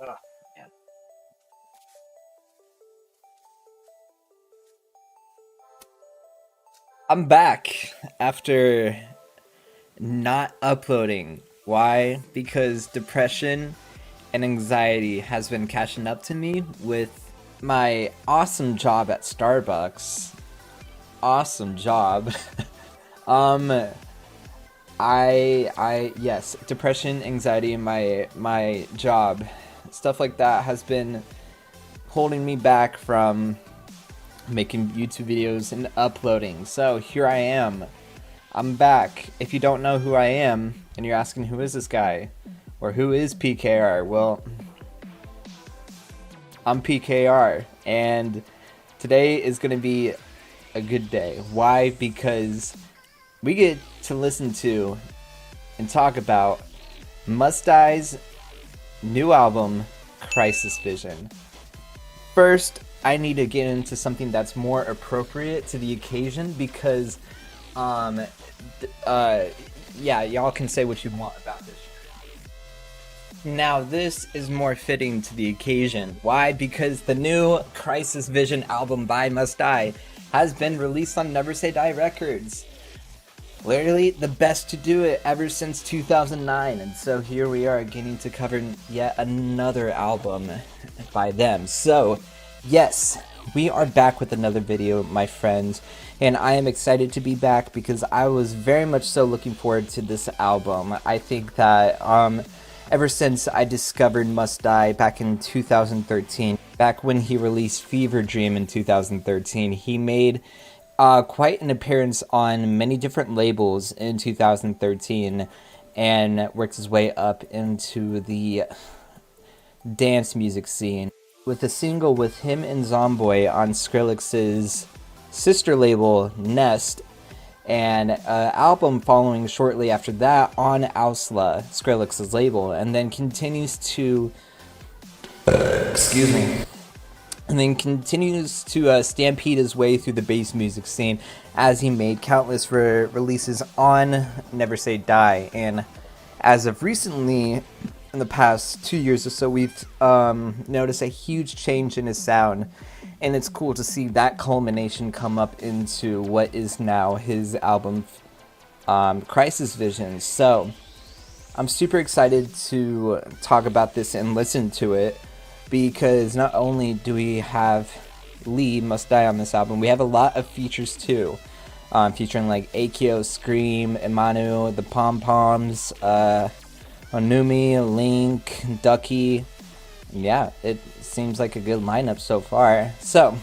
Oh, man. I'm back after not uploading. Why? Because depression and anxiety has been catching up to me with my awesome job at Starbucks. Awesome job. um yes, depression, anxiety, and my job, stuff like that has been holding me back from making YouTube videos and uploading. So here I am. I'm back. If you don't know who I am and you're asking who is this guy or who is PKR, well, I'm PKR and today is going to be a good day. Why? Because we get to listen to and talk about Must Die's new album, Crisis Vision. First, I need to get into something that's more appropriate to the occasion because, yeah, y'all can say what you want about this. Now, this is more fitting to the occasion. Why? Because the new Crisis Vision album by Must Die has been released on Never Say Die Records. Literally the best to do it ever since 2009, and so here we are getting to cover yet another album by them. So yes, we are back with another video, my friends, and I am excited to be back because I was very much so looking forward to this album. I think that ever since I discovered Must Die back in 2013, back when he released Fever Dream in 2013, he made quite an appearance on many different labels in 2013 and worked his way up into the dance music scene with a single with him and Zomboy on Skrillex's sister label Nest, and an album following shortly after that on Ausla, Skrillex's label, and then continues to and then continues to stampede his way through the bass music scene as he made countless releases on Never Say Die. And as of recently, in the past 2 years or so, we've noticed a huge change in his sound, and it's cool to see that culmination come up into what is now his album, Crisis Vision. So I'm super excited to talk about this and listen to it, because not only do we have Lee Must Die on this album, we have a lot of features too, featuring like Akio, Scream, Imanu, the Pom Poms, Onumi, Link, Ducky. Yeah, it seems like a good lineup so far. So,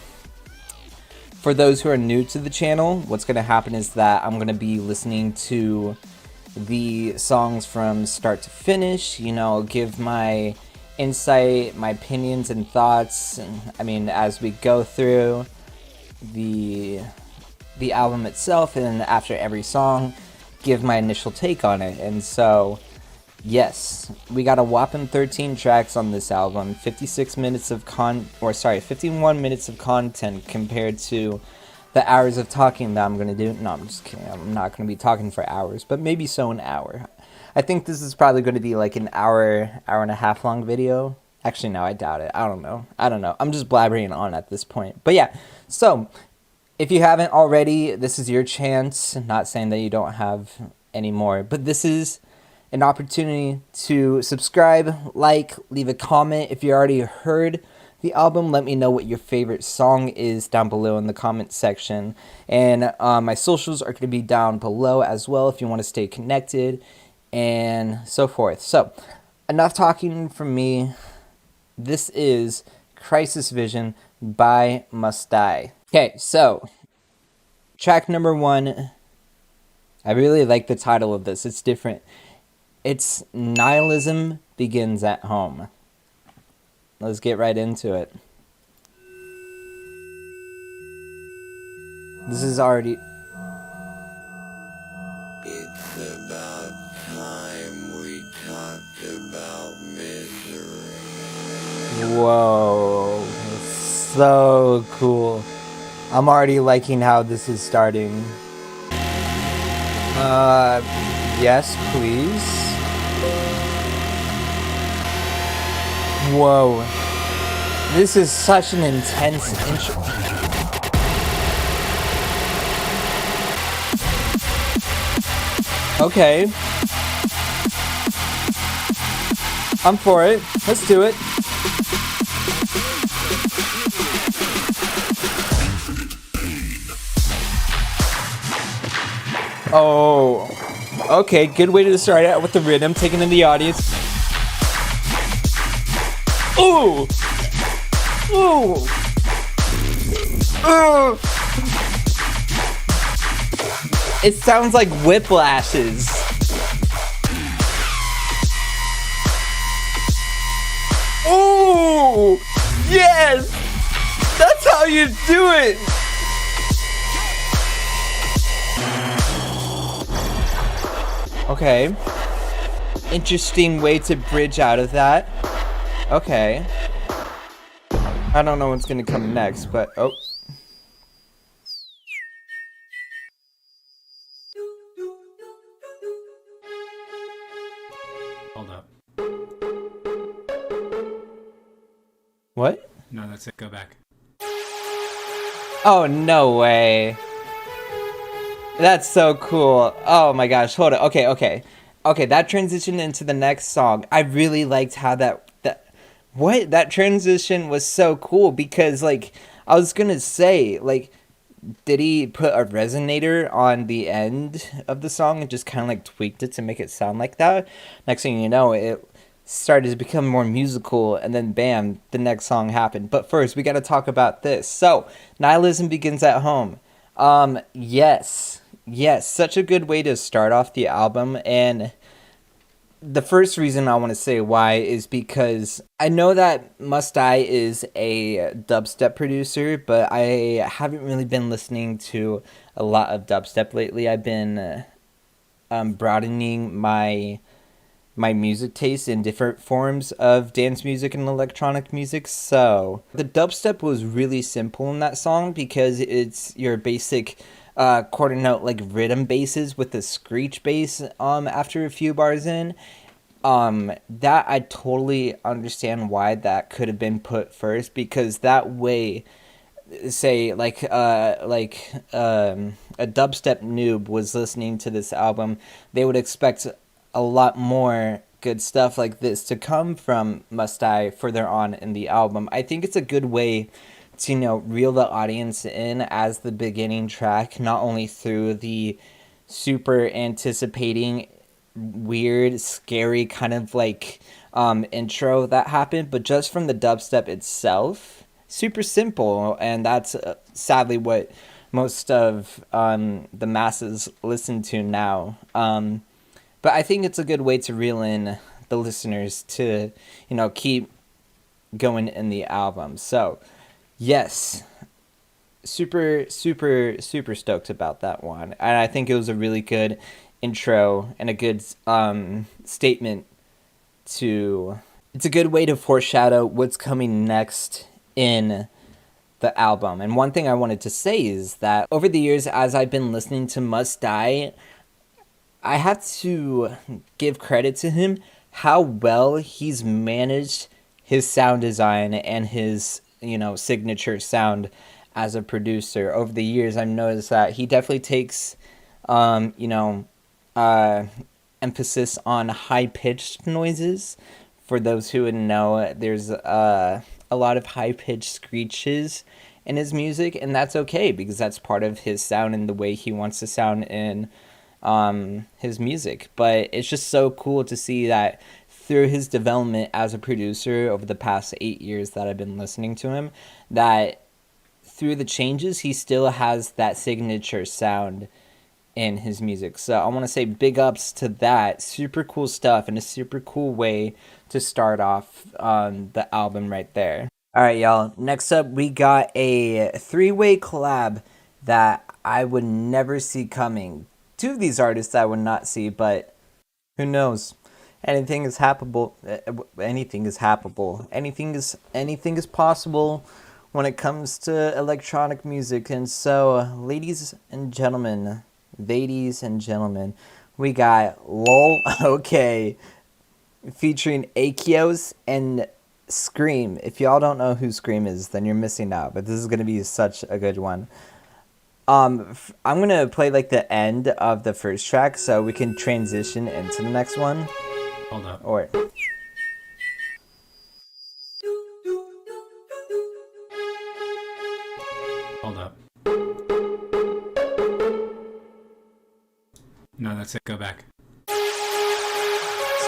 for those who are new to the channel, what's going to happen is that I'm going to be listening to the songs from start to finish, you know, give my insight, my opinions and thoughts, and I mean, as we go through the album itself, and after every song, give my initial take on it. And so, yes, we got a whopping 13 tracks on this album, 51 minutes of content compared to the hours of talking that I'm gonna do. No, I'm just kidding. I'm not gonna be talking for hours, but maybe so an hour. I think this is probably going to be like an hour and a half long video. Actually, no, I doubt it. I don't know. I'm just blabbering on at this point. But yeah, so if you haven't already, this is your chance. Not saying that you don't have any more, but this is an opportunity to subscribe, like, leave a comment. If you already heard the album, let me know what your favorite song is down below in the comment section. And my socials are going to be down below as well if you want to stay connected and so forth. So, enough talking from me. This is Crisis Vision by Must Die. Okay, so track number 1. I really like the title of this. It's different. It's Nihilism Begins at Home. Let's get right into it. This is already... It's about time we talked about misery. Whoa, so cool. I'm already liking how this is starting. Yes, please. Whoa. This is such an intense intro. Okay. I'm for it. Let's do it. Oh. Okay, good way to start out with the rhythm, taking in the audience. Ooh! Ooh! Ooh! It sounds like whiplashes. Ooh! Yes! That's how you do it! Okay. Interesting way to bridge out of that. Okay. I don't know what's gonna come next, but oh. Hold up. What? No, that's it. Go back. Oh, no way. That's so cool. Oh my gosh, hold it. Okay, that transitioned into the next song. I really liked how that transition was so cool because, like, I was gonna say, like, did he put a resonator on the end of the song and just kind of like tweaked it to make it sound like that? Next thing you know, it started to become more musical, and then bam, the next song happened. But first, we got to talk about this. So, Nihilism Begins at Home. Yes, such a good way to start off the album. And the first reason I want to say why is because I know that Must Die is a dubstep producer, but I haven't really been listening to a lot of dubstep lately. I've been broadening my music taste in different forms of dance music and electronic music. So the dubstep was really simple in that song because it's your basic quarter note like rhythm basses with the screech bass after a few bars in. That I totally understand why that could have been put first, because that way, say a dubstep noob was listening to this album, they would expect a lot more good stuff like this to come from Must Die further on in the album. I think it's a good way to, reel the audience in as the beginning track, not only through the super anticipating, weird, scary kind of like intro that happened, but just from the dubstep itself, super simple, and that's sadly what most of the masses listen to now. But I think it's a good way to reel in the listeners to, keep going in the album. So, yes, super stoked about that one. And I think it was a really good intro and a good statement to... It's a good way to foreshadow what's coming next in the album. And one thing I wanted to say is that over the years, as I've been listening to Must Die, I have to give credit to him how well he's managed his sound design and his, signature sound as a producer. Over the years, I've noticed that he definitely takes, emphasis on high-pitched noises. For those who wouldn't know, there's a lot of high-pitched screeches in his music, and that's okay because that's part of his sound and the way he wants to sound in his music. But it's just so cool to see that through his development as a producer over the past 8 years that I've been listening to him, that through the changes he still has that signature sound in his music. So I want to say big ups to that. Super cool stuff and a super cool way to start off the album right there. All right, y'all. Next up, we got a 3-way collab that I would never see coming. 2 of these artists I would not see, but who knows? Anything is happable. Anything is happable. Anything is possible when it comes to electronic music. And so, ladies and gentlemen, we got Lol Okay featuring Akios and Scream. If y'all don't know who Scream is, then you're missing out. But this is gonna be such a good one. I'm gonna play like the end of the first track so we can transition into the next one. Hold up. Or Hold up. No, that's it. Go back.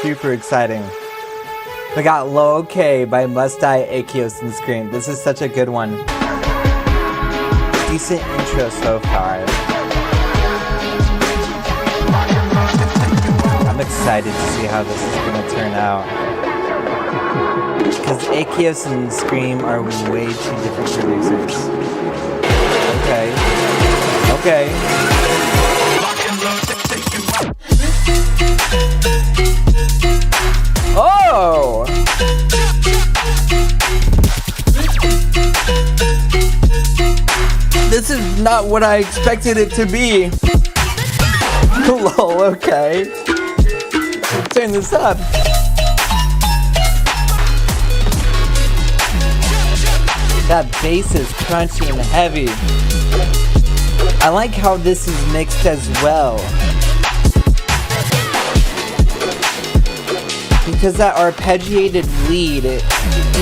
super exciting. We got Low K by Must Die, Aekios, and Scream. This is such a good one. Decent intro so far. I'm excited to see how this is gonna turn out. Because Aekios and Scream are way too different producers. Okay. Okay. Oh! This is not what I expected it to be. Lol, okay. Turn this up. That bass is crunchy and heavy. I like how this is mixed as well. Because that arpeggiated lead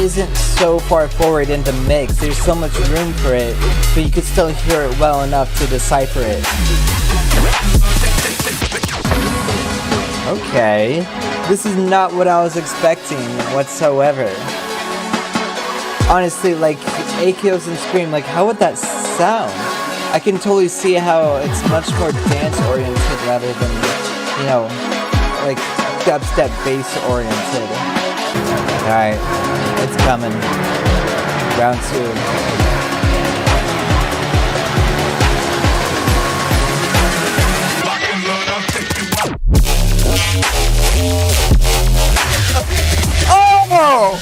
isn't so far forward in the mix. There's so much room for it, but you can still hear it well enough to decipher it. Okay. This is not what I was expecting whatsoever. Honestly, like, Aekios and Scream, like, how would that sound? I can totally see how it's much more dance-oriented rather than, you know, like, dubstep bass-oriented. Alright, it's coming. Round 2. Oh!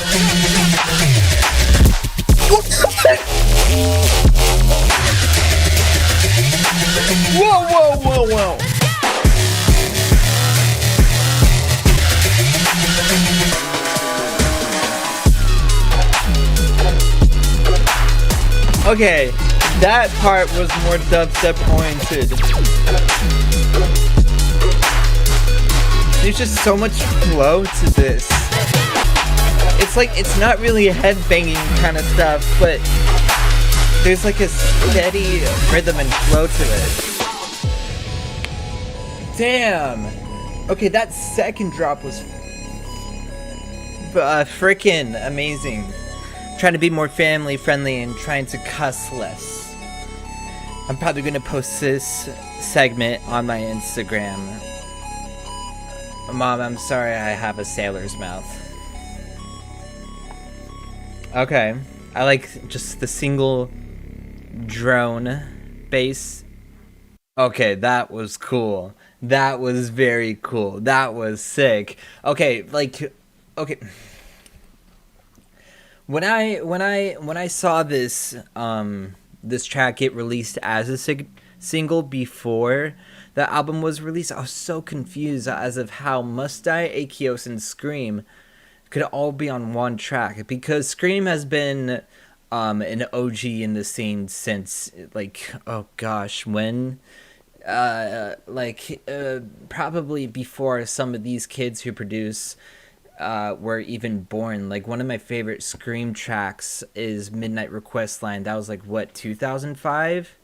Whoa. Okay, that part was more dubstep oriented. There's just so much flow to this. It's like, it's not really headbanging kind of stuff, but there's like a steady rhythm and flow to it. Damn! Okay, that second drop was freaking amazing. Trying to be more family friendly and trying to cuss less. I'm probably gonna post this segment on my Instagram. Mom, I'm sorry I have a sailor's mouth. Okay, I like just the single drone bass. Okay, that was cool. That was very cool. That was sick. Okay, like, okay. When I saw this this track get released as a single before the album was released, I was so confused as of how Must Die, Aekios, and Scream could all be on one track, because Scream has been an OG in the scene since, like, oh gosh, when probably before some of these kids who produce were even born. Like, one of my favorite Scream tracks is Midnight Request Line. That was like, what, 2005?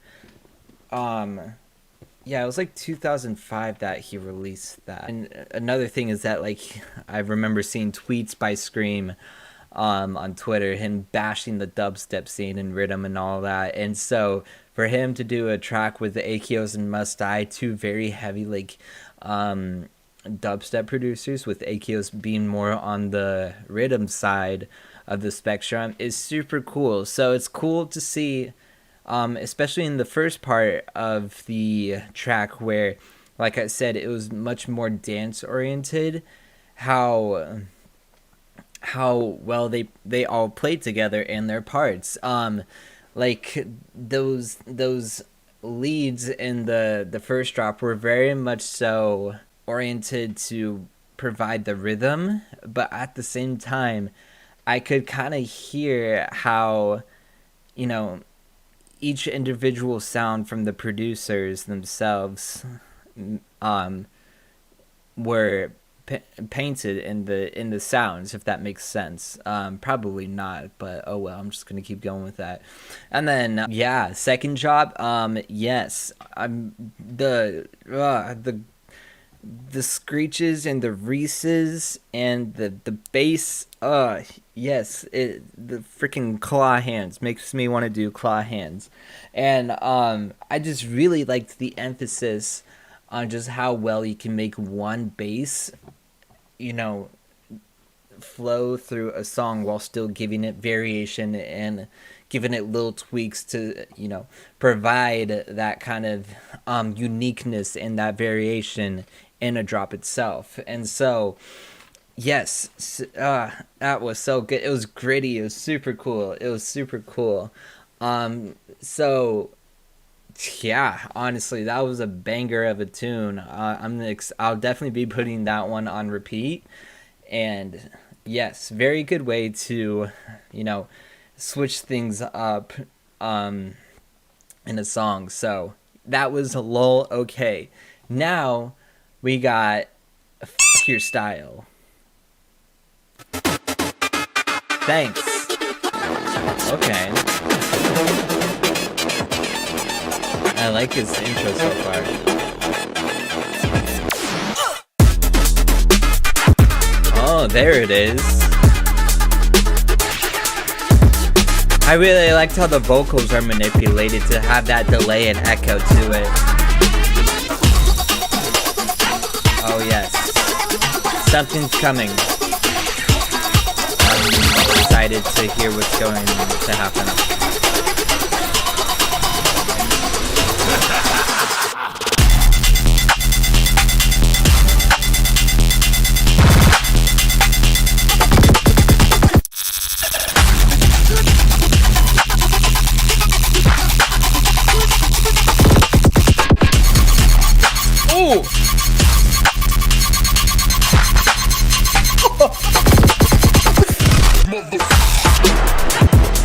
Yeah, it was like 2005 that he released that. And another thing is that, like, I remember seeing tweets by Scream on Twitter, him bashing the dubstep scene and rhythm and all that. And so for him to do a track with the Aekios and Must Die, two very heavy, like, dubstep producers, with Aekios being more on the rhythm side of the spectrum, is super cool. So it's cool to see, especially in the first part of the track where, like I said, it was much more dance oriented, how well they all played together in their parts. Like those leads in the first drop were very much so oriented to provide the rhythm, but at the same time I could kind of hear how, you know, each individual sound from the producers themselves um, were painted in the sounds, if that makes sense. Probably not, but oh well, I'm just gonna keep going with that. And then yeah, second job, yes, I'm the screeches and the reeses and the bass, yes, the freaking claw hands makes me want to do claw hands. And I just really liked the emphasis on just how well you can make one bass, you know, flow through a song while still giving it variation and giving it little tweaks to, you know, provide that kind of uniqueness and that variation in a drop itself. And so yes, that was so good. It was gritty. It was super cool. It was super cool. So yeah, honestly, that was a banger of a tune. I'll definitely be putting that one on repeat. And yes, very good way to, you know, switch things up in a song. So that was lol. Okay, now we got F Your Style. Thanks. Okay. I like his intro so far. Oh, there it is. I really liked how the vocals are manipulated to have that delay and echo to it. Oh yes. Something's coming. I'm excited to hear what's going to happen.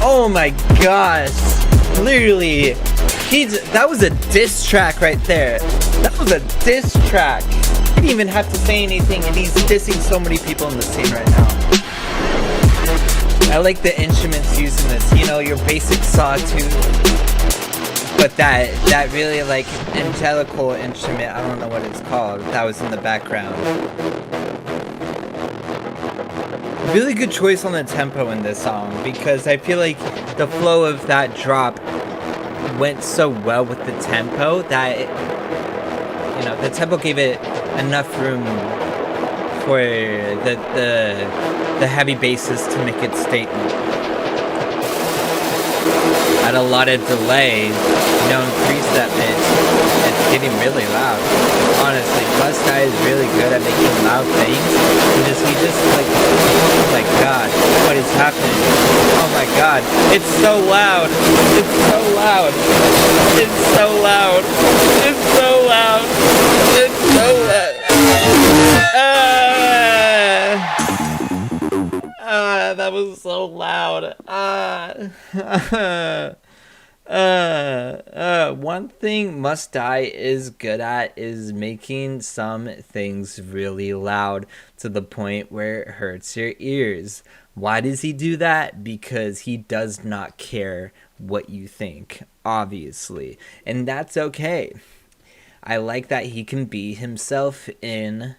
Oh my gosh. Literally, that was a diss track right there. That was a diss track. He didn't even have to say anything, and he's dissing so many people in the scene right now. I like the instruments used in this. You know, your basic sawtooth, but that really like angelical instrument, I don't know what it's called, that was in the background. Really good choice on the tempo in this song, because I feel like the flow of that drop went so well with the tempo that you know, the tempo gave it enough room for the heavy basses to make its statement. At a lot of delay, you know, increase that pitch. It's getting really loud. Honestly, Must-Die is really good at making loud things. He just like, oh my god, what is happening? Oh my god, it's so loud. It's so loud. It's so loud. It's so loud. It's so loud. That was so loud. One thing Must-Die is good at is making some things really loud to the point where it hurts your ears. Why does he do that? Because he does not care what you think, obviously. And that's okay. I like that he can be himself in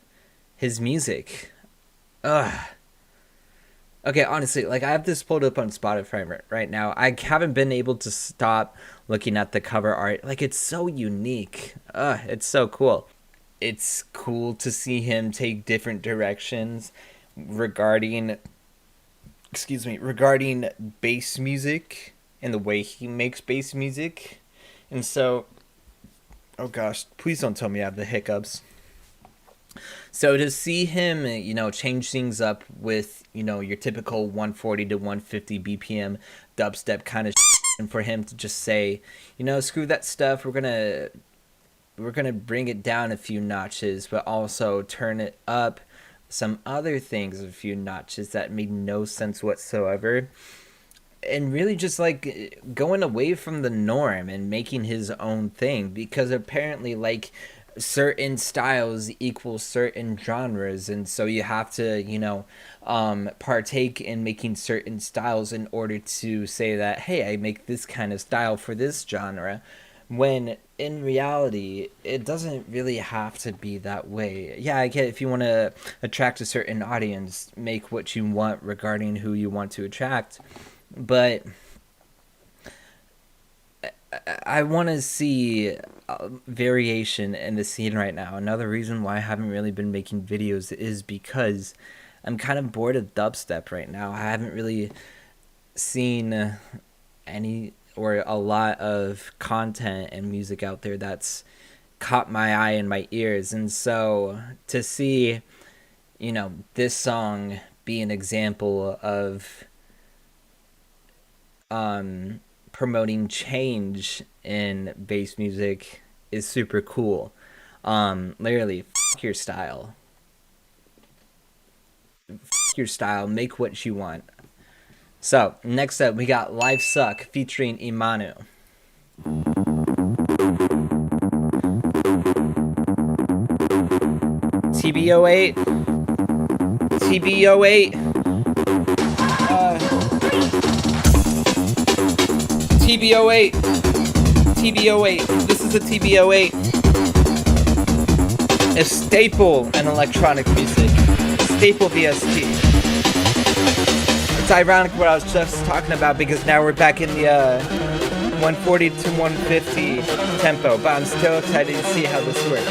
his music. Okay, honestly, like, I have this pulled up on Spotify right now. I haven't been able to stop looking at the cover art. Like, it's so unique. It's so cool. It's cool to see him take different directions regarding bass music and the way he makes bass music. And so, oh gosh, please don't tell me I have the hiccups. So to see him, you know, change things up with, you know, your typical 140 to 150 BPM dubstep kind of shit, and for him to just say, you know, screw that stuff, we're gonna bring it down a few notches, but also turn it up some other things a few notches that made no sense whatsoever, and really just like going away from the norm and making his own thing, because apparently like certain styles equal certain genres, and so you have to, partake in making certain styles in order to say that, hey, I make this kind of style for this genre, when in reality it doesn't really have to be that way. Yeah, I get, if you want to attract a certain audience, make what you want regarding who you want to attract, but I want to see variation in the scene right now. Another reason why I haven't really been making videos is because I'm kind of bored of dubstep right now. I haven't really seen any or a lot of content and music out there that's caught my eye and my ears. And so to see, this song be an example of promoting change in bass music is super cool. Literally, your style. Your style, make what you want. So, next up, we got Life Suck featuring Imanu. TB08. TB08. TB08. TB08. This is a TB08. A staple in electronic music. Staple VST. It's ironic what I was just talking about, because now we're back in the 140 to 150 tempo, but I'm still excited to see how this works.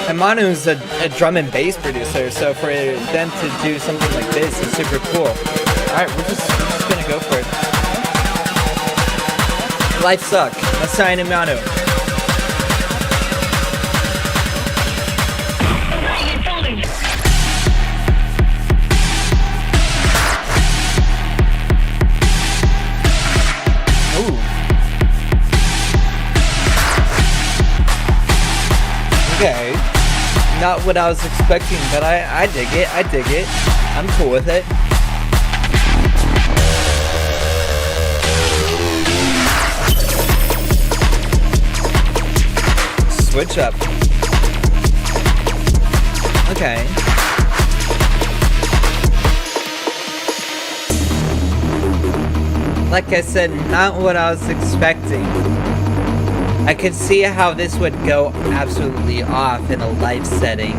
And Manu's a drum and bass producer, so for them to do something like this is super cool. Alright, we're just gonna go for it. Life Suck, Masai and Manu. Okay, not what I was expecting, but I dig it, I'm cool with it. Switch up. Okay. Like I said, not what I was expecting. I could see how this would go absolutely off in a live setting,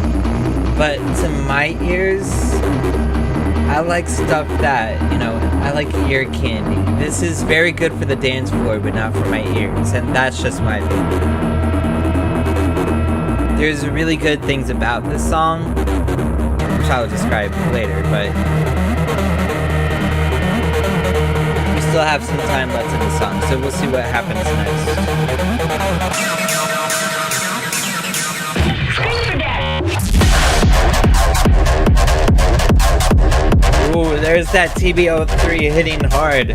but to my ears, I like stuff that, I like ear candy. This is very good for the dance floor, but not for my ears, and that's just my opinion. There's really good things about this song, which I'll describe later, but we still have some time left in the song, so we'll see what happens next. Ooh, there's that TB03 hitting hard.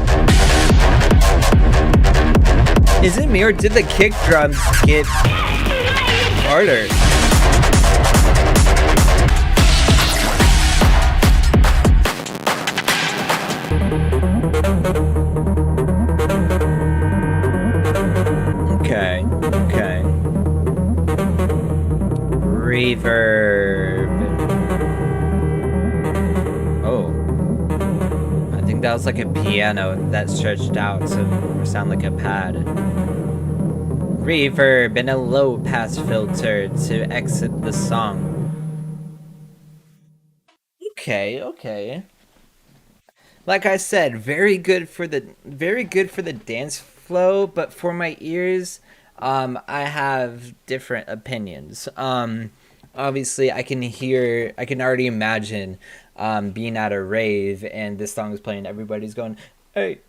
Is it me, or did the kick drums get harder? Okay. Reverb. Oh. I think that was like a piano that stretched out to sound like a pad. Reverb and a low pass filter to exit the song. Okay. Like I said, very good for the dance flow, but for my ears, I have different opinions. Obviously I can already imagine being at a rave and this song is playing, everybody's going, hey,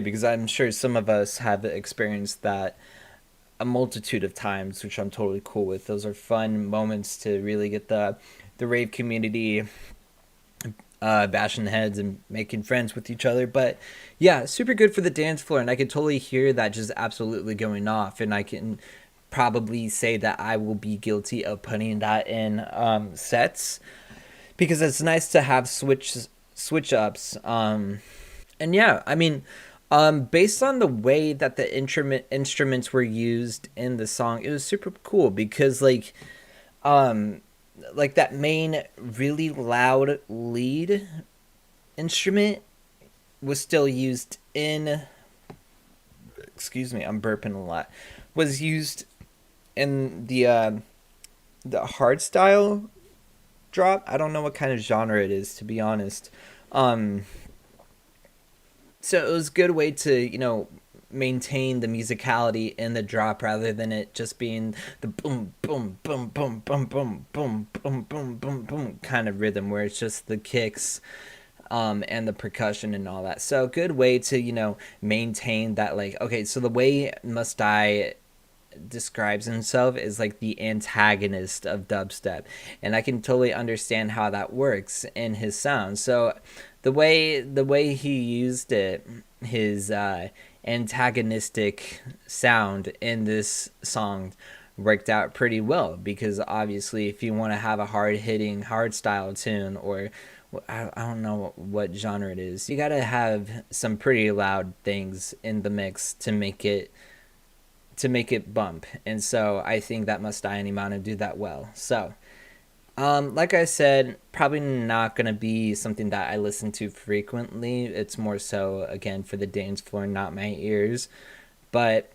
because I'm sure some of us have experienced that a multitude of times, which I'm totally cool with. Those are fun moments to really get the rave community bashing heads and making friends with each other. But yeah, super good for the dance floor, and I could totally hear that just absolutely going off, and I can probably say that I will be guilty of putting that in sets, because it's nice to have switch ups. And yeah, I mean, based on the way that the instruments were used in the song, it was super cool because like that main really loud lead instrument was still used in, excuse me, I'm burping a lot, was used in the hardstyle drop. I don't know what kind of genre it is, to be honest. So it was a good way to, maintain the musicality in the drop rather than it just being the boom boom boom boom boom boom boom boom boom boom boom kind of rhythm where it's just the kicks and the percussion and all that. So good way to, maintain that, like, okay, so the way Must Die describes himself is like the antagonist of dubstep, and I can totally understand how that works in his sound. So the way he used it, his antagonistic sound in this song worked out pretty well, because obviously if you want to have a hard-hitting hard-style tune, or I don't know what genre it is, you gotta have some pretty loud things in the mix to make it bump. And so I think that Must Die Animano do that well. So like I said, probably not gonna be something that I listen to frequently. It's more so, again, for the dance floor, not my ears. But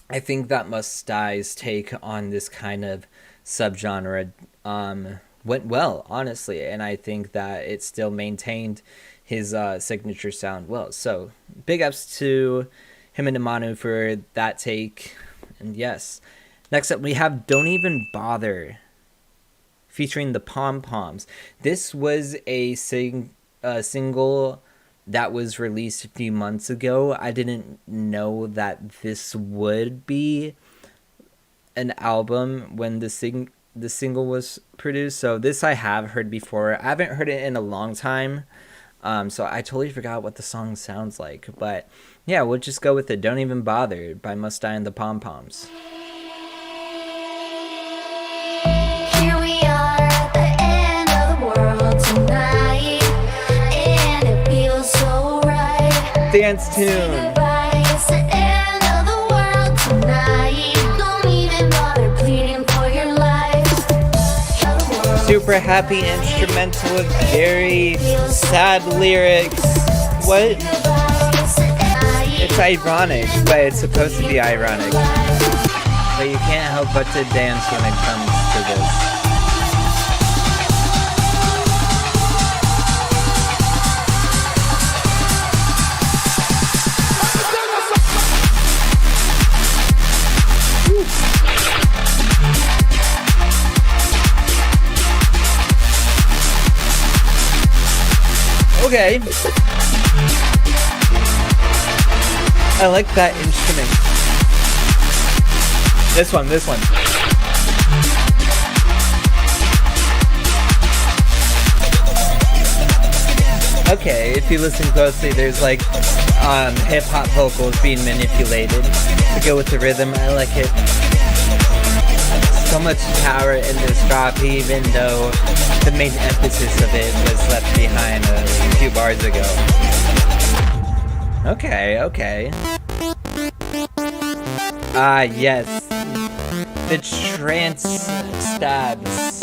I think that Must Die's take on this kind of subgenre went well, honestly, and I think that it still maintained his signature sound well. So big ups to him and Imanu for that take. And yes, next up we have Don't Even Bother, featuring the Pom Poms. This was a single that was released a few months ago. I didn't know that this would be an album when the single was produced. So this I have heard before. I haven't heard it in a long time. So I totally forgot what the song sounds like. But yeah, we'll just go with it. Don't Even Bother by Must Die and the Pom Poms. Here we are at the end of the world tonight, and it feels so right. Dance tune. Goodbye, it's the end of the world tonight. Don't even bother pleading for your life. Super happy instrumental with very sad lyrics. What? It's ironic, but it's supposed to be ironic. But you can't help but to dance when it comes to this. Okay. I like that instrument. This one. Okay, if you listen closely, there's like hip hop vocals being manipulated to go with the rhythm. I like it. So much power in this drop, even though the main emphasis of it was left behind a few bars ago. Okay. Ah, yes. The trance stabs.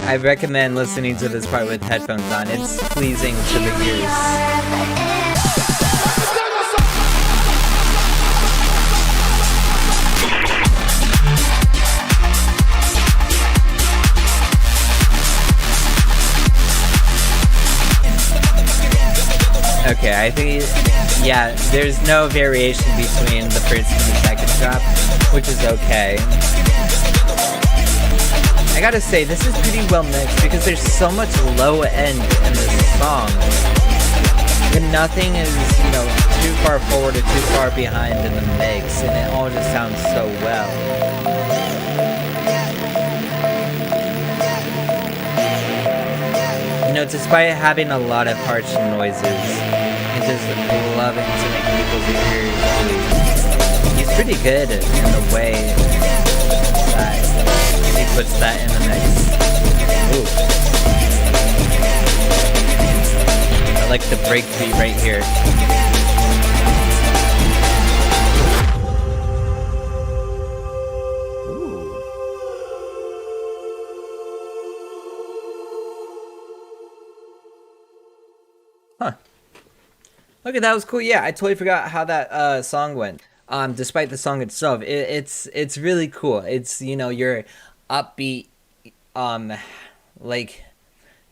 I recommend listening to this part with headphones on. It's pleasing to the ears. Okay, I think, yeah, there's no variation between the first and the second drop, which is okay. I gotta say, this is pretty well mixed because there's so much low end in this song. And nothing is, too far forward or too far behind in the mix, and it all just sounds so well. Despite having a lot of harsh noises, He's just loving to make people's ears bleed. He's pretty good in the way that he puts that in the mix. Ooh. I like the breakbeat right here. Huh. Okay, that was cool. Yeah, I totally forgot how that song went. Despite the song itself, it's really cool. It's, you know, your upbeat, like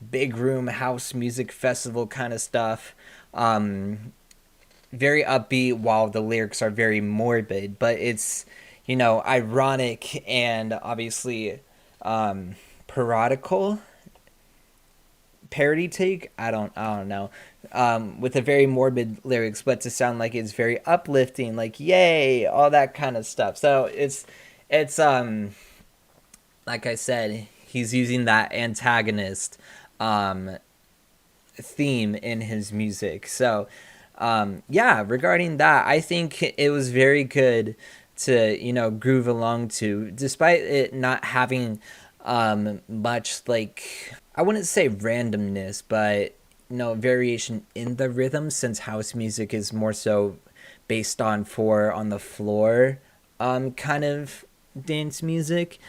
big room house music festival kind of stuff. Very upbeat while the lyrics are very morbid, but it's, you know, ironic and obviously parodical. Parody take, I don't know, with a very morbid lyrics, but to sound like it's very uplifting, like yay, all that kind of stuff. So it's like I said, he's using that antagonist theme in his music. So yeah, regarding that, I think it was very good to, you know, groove along to, despite it not having much, like, I wouldn't say randomness, but, you know, variation in the rhythm, since house music is more so based on 4 on the floor kind of dance music.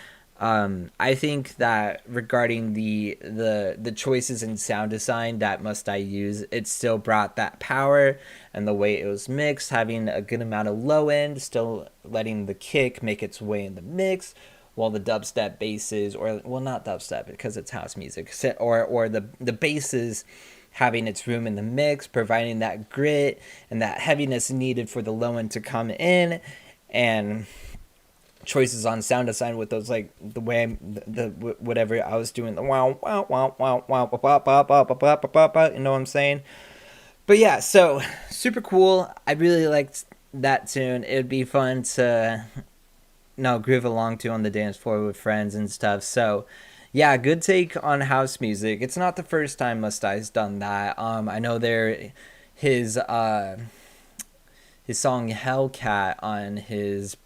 I think that regarding the choices in sound design that Must I Use, it still brought that power, and the way it was mixed, having a good amount of low end, still letting the kick make its way in the mix, while the dubstep basses, or, well, not dubstep because it's house music, or the basses having its room in the mix, providing that grit and that heaviness needed for the low end to come in, and choices on sound design with those, like the way the whatever I was doing, the wow wow wow wow wow you know what I'm saying? But yeah, so super cool. I really liked that tune. It would be fun to groove along to on the dance floor with friends and stuff. So yeah, good take on house music. It's not the first time Must I's done that. I know his song Hellcat on his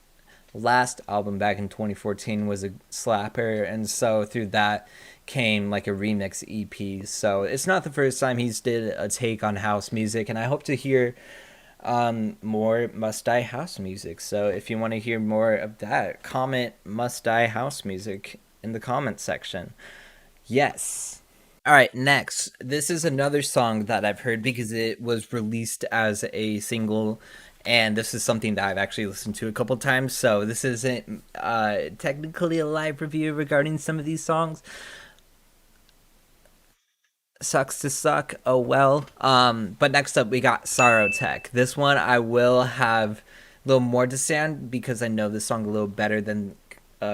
last album back in 2014 was a slapper, and so through that came like a remix EP. So it's not the first time he's did a take on house music, and I hope to hear more Must I house music. So if you want to hear more of that, comment Must I house music in the comment section. Yes. All right, next. This is another song that I've heard because it was released as a single, and this is something that I've actually listened to a couple times. So this isn't technically a live review regarding some of these songs. Sucks to suck, oh well. But next up we got Sorrow Tech. This one I will have a little more to say on because I know this song a little better than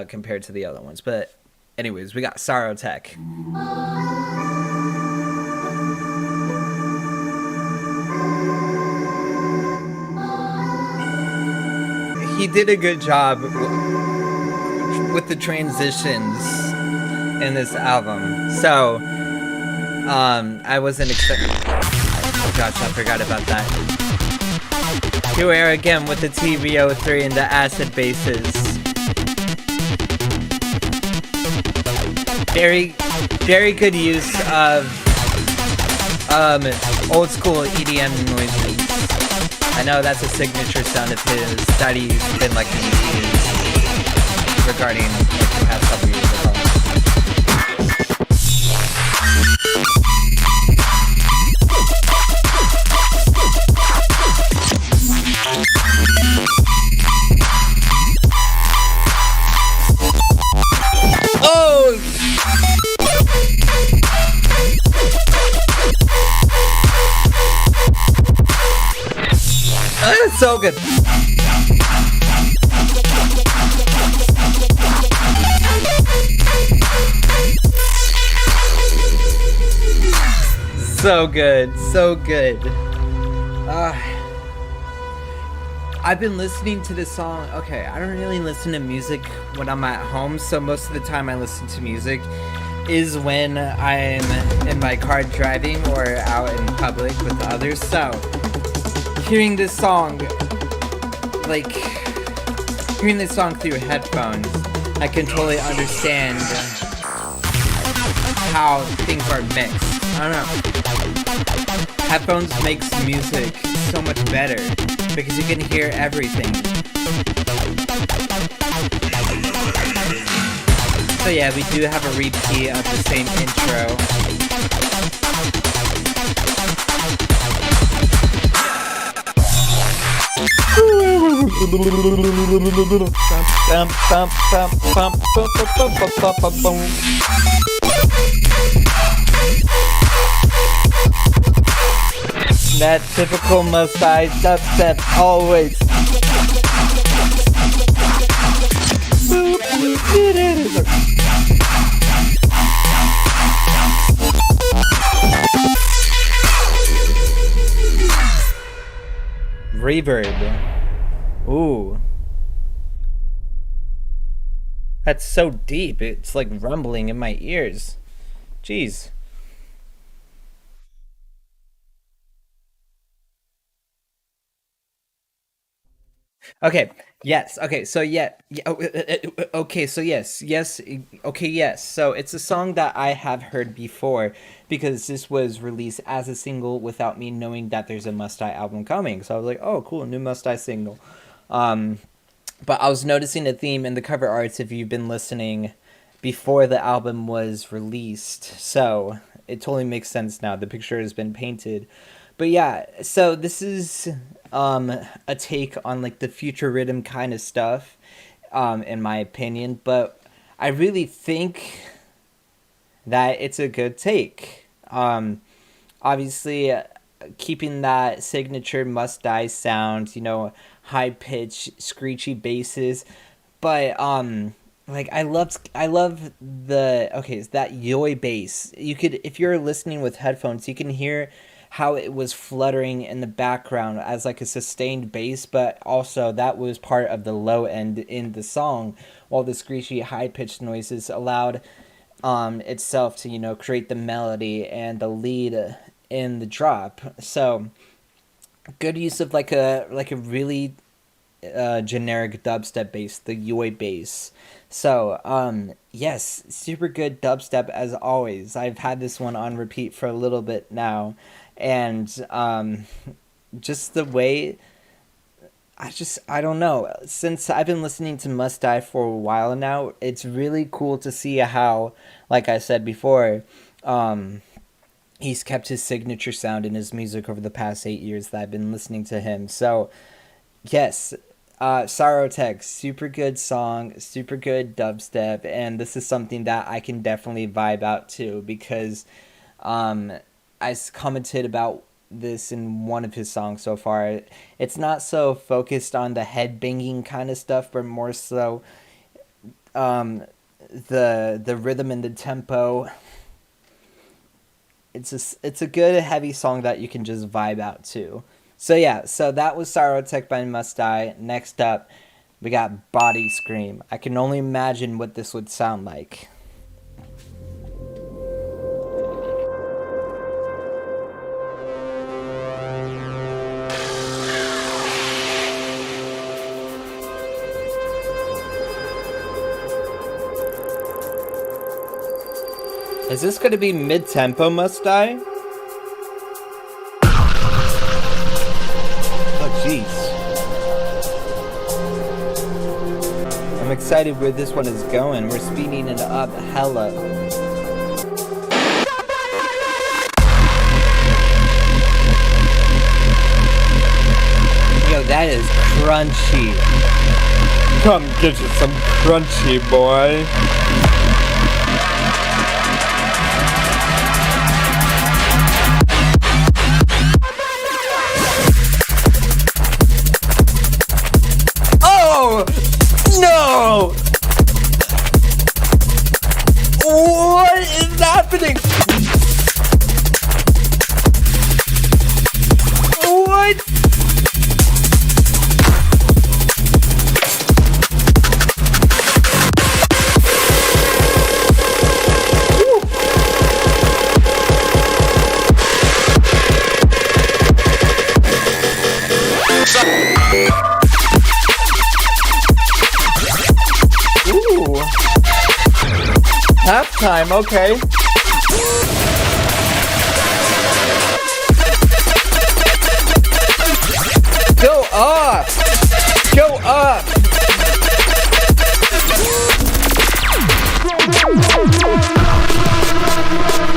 compared to the other ones. But anyways, we got Sorrow Tech. He did a good job with the transitions in this album. So I wasn't expecting. Oh gosh, I forgot about that. Here we are again with the TVO3 and the acid basses. Very, very good use of old school EDM noises. I know that's a signature sound of his that he's been like to use regarding like, the past couple years as well. Oh! That's so good. So good, so good. I've been listening to this song. Okay, I don't really listen to music when I'm at home, so most of the time I listen to music is when I'm in my car driving or out in public with others. So, hearing this song, like, hearing this song through headphones, I can totally understand how things are mixed. I don't know. Headphones makes music so much better because you can hear everything. So yeah, we do have a repeat of the same intro. That typical Must-I dubstep always. Reverb. Ooh. That's so deep. It's like rumbling in my ears. Jeez. Okay. Yes. Okay. So yeah. Okay. So yes. Yes. Okay. Yes. So it's a song that I have heard before because this was released as a single without me knowing that there's a Must-I album coming. So I was like, oh, cool, new Must-I single. But I was noticing a theme in the cover arts if you've been listening before the album was released. So it totally makes sense now. The picture has been painted. But yeah, so this is a take on like the future rhythm kind of stuff, in my opinion. But I really think that it's a good take. Obviously, keeping that signature Must-I sound, you know, high pitch, screechy basses. But like I love the it's that yoy bass. You could, if you're listening with headphones, you can hear how it was fluttering in the background as like a sustained bass, but also that was part of the low end in the song, while the screechy high pitched noises allowed itself to, you know, create the melody and the lead in the drop. So good use of like a really generic dubstep bass, the yoy bass. So yes, super good dubstep as always. I've had this one on repeat for a little bit now, and just the way I don't know, since I've been listening to Must-I for a while now, it's really cool to see how, like I said before, he's kept his signature sound in his music over the past 8 years that I've been listening to him. So yes, Sarotech, super good song, super good dubstep, and this is something that I can definitely vibe out to because I commented about this in one of his songs so far. It's not so focused on the head banging kind of stuff, but more so the rhythm and the tempo. It's a good heavy song that you can just vibe out to. So yeah, so that was Sarotech by Must-I. Next up, we got Body Scream. I can only imagine what this would sound like. Is this going to be mid-tempo Must-I? Oh, jeez. I'm excited where this one is going. We're speeding it up hella. Yo, that is crunchy. Come get you some crunchy, boy. No! What is happening? What? Woo. Halftime, okay. Go up! Go up!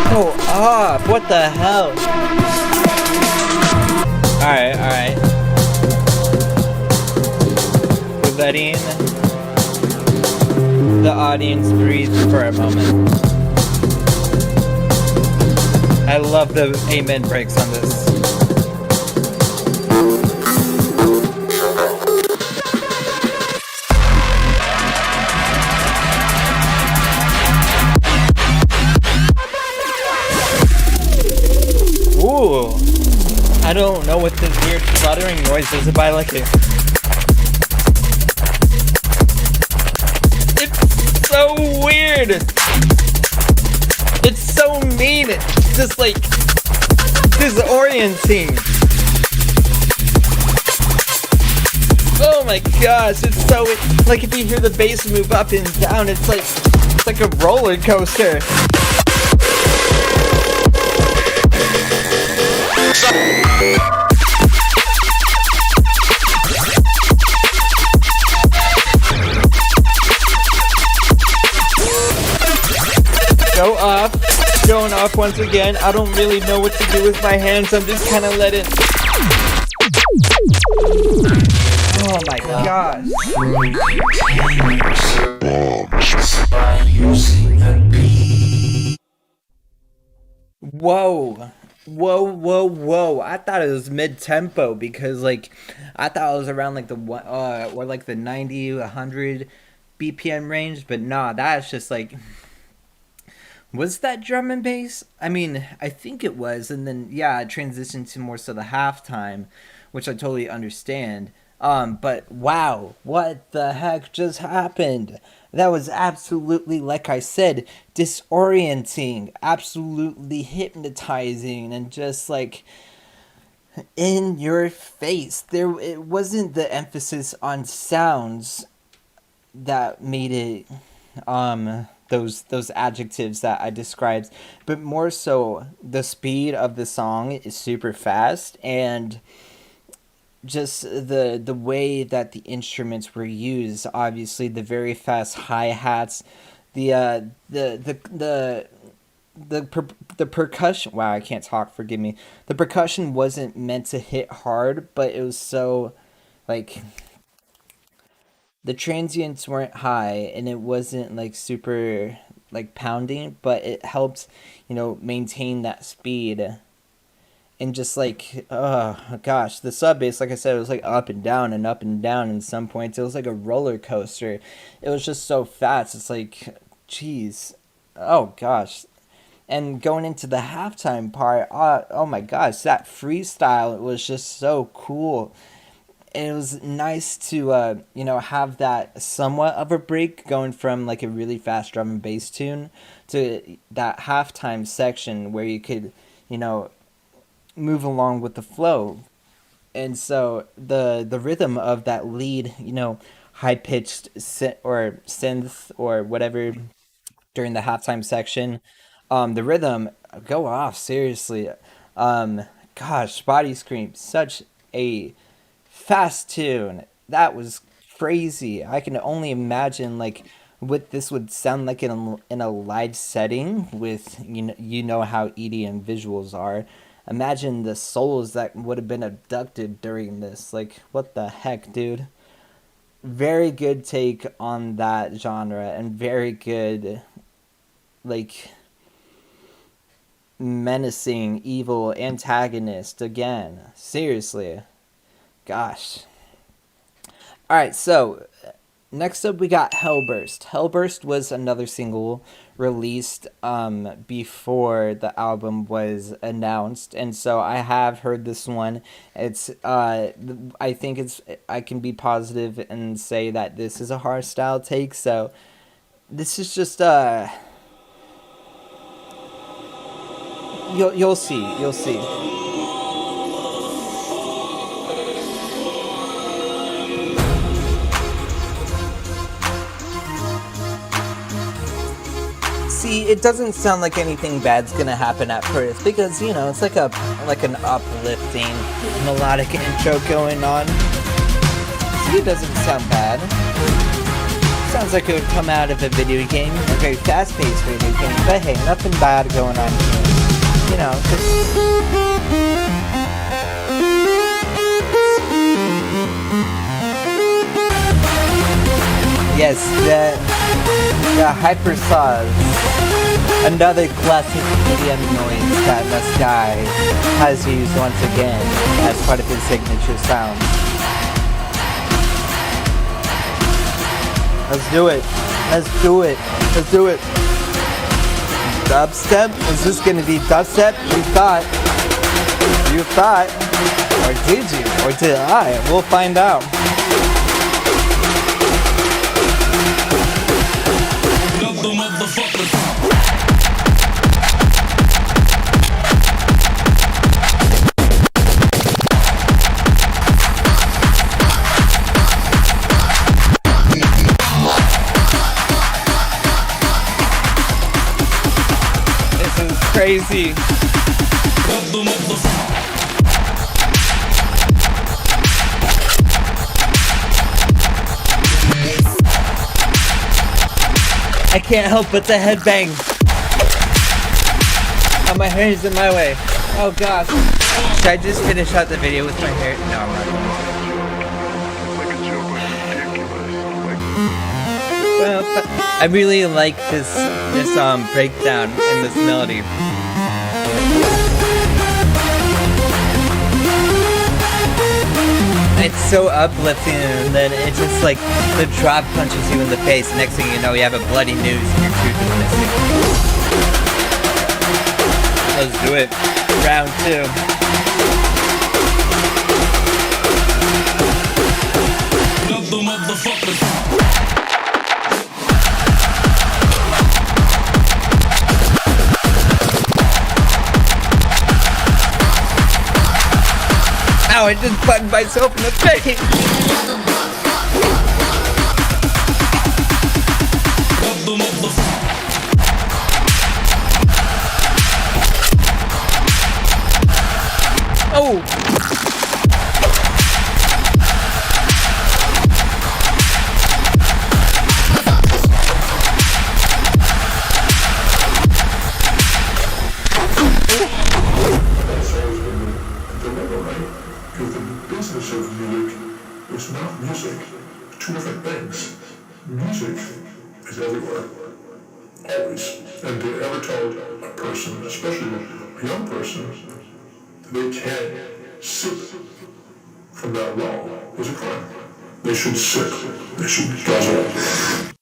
Go up! What the hell? Alright, alright. We're letting the audience breathe for a moment. I love the amen breaks on this. Ooh, I don't know what this weird fluttering noise is, but I like it. It's so weird. It's so mean. It's just like disorienting. Oh my gosh, it's so like if you hear the bass move up and down, it's like a roller coaster. Go up, going up once again. I don't really know what to do with my hands. I'm just kind of letting. Oh my gosh. Whoa. Whoa, whoa, whoa. I thought it was mid-tempo because like I thought it was around like the or like the 90, 100 BPM range, but nah, that's just like, was that drum and bass? I mean, I think it was, and then yeah, it transitioned to more so the halftime, which I totally understand. But wow, what the heck just happened? That was absolutely, like I said, disorienting, absolutely hypnotizing, and just like in your face. It wasn't the emphasis on sounds that made it those adjectives that I described, but more so the speed of the song is super fast, and just the way that the instruments were used. Obviously, the very fast hi-hats, the percussion. Wow, I can't talk. Forgive me. The percussion wasn't meant to hit hard, but it was so like the transients weren't high, and it wasn't like super like pounding, but it helped, maintain that speed. And just like, oh gosh, the sub bass, like I said, it was like up and down and up and down in some points. It was like a roller coaster. It was just so fast. It's like, geez, oh gosh. And going into the halftime part, oh my gosh, that freestyle, it was just so cool. And it was nice to, have that somewhat of a break going from like a really fast drum and bass tune to that halftime section where you could, move along with the flow. And so the rhythm of that lead, high pitched or synth or whatever during the halftime section, the rhythm go off seriously. Gosh, Body Scream, such a fast tune. That was crazy. I can only imagine like what this would sound like in a live setting with how EDM visuals are. Imagine the souls that would have been abducted during this. Like, what the heck, dude? Very good take on that genre, and very good, like, menacing, evil antagonist again. Seriously. Gosh. Alright, so next up we got Hellburst. Hellburst was another single released before the album was announced, and so I have heard this one. It's I can be positive and say that this is a hardstyle take, so this is just you'll see. See, it doesn't sound like anything bad's gonna happen at first because it's like an uplifting melodic intro going on. See, it doesn't sound bad. Sounds like it would come out of a video game, a very fast-paced video game. But hey, nothing bad going on here. Yes, the hypersaws. Another classic EDM noise that Must Die has used once again as part of his signature sound. Let's do it. Let's do it. Let's do it. Dubstep? Is this gonna be dubstep? You thought. You thought. Or did you? Or did I? We'll find out. Crazy. I can't help but the headbang. Oh, my hair is in my way. Oh gosh. Should I just finish out the video with my hair? No, I'm not going to. I really like this breakdown in this melody. It's so uplifting, and then it just like the drop punches you in the face. Next thing you know, you have a bloody noose and your tooth is missing. Let's do it. Round 2. Ow, I just butted myself in the face! Oh! Business of music is not music. Two different things. Music is everywhere, always. And to ever tell a person, especially a young person, that they can't sip from that well is a crime. They should sip. They should guzzle.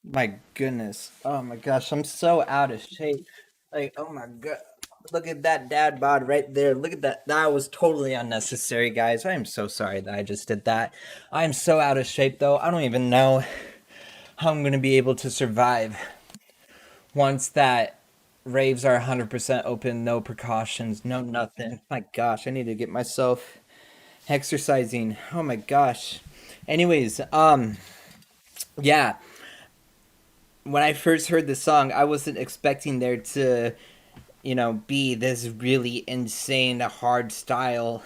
My goodness. Oh my gosh, I'm so out of shape. Like, oh my god. Look at that dad bod right there. Look at that. That was totally unnecessary, guys. I am so sorry that I just did that. I am so out of shape, though. I don't even know how I'm going to be able to survive once that raves are 100% open, no precautions, no nothing. My gosh, I need to get myself exercising. Oh my gosh. Anyways, yeah. When I first heard this song, I wasn't expecting there to be this really insane hard style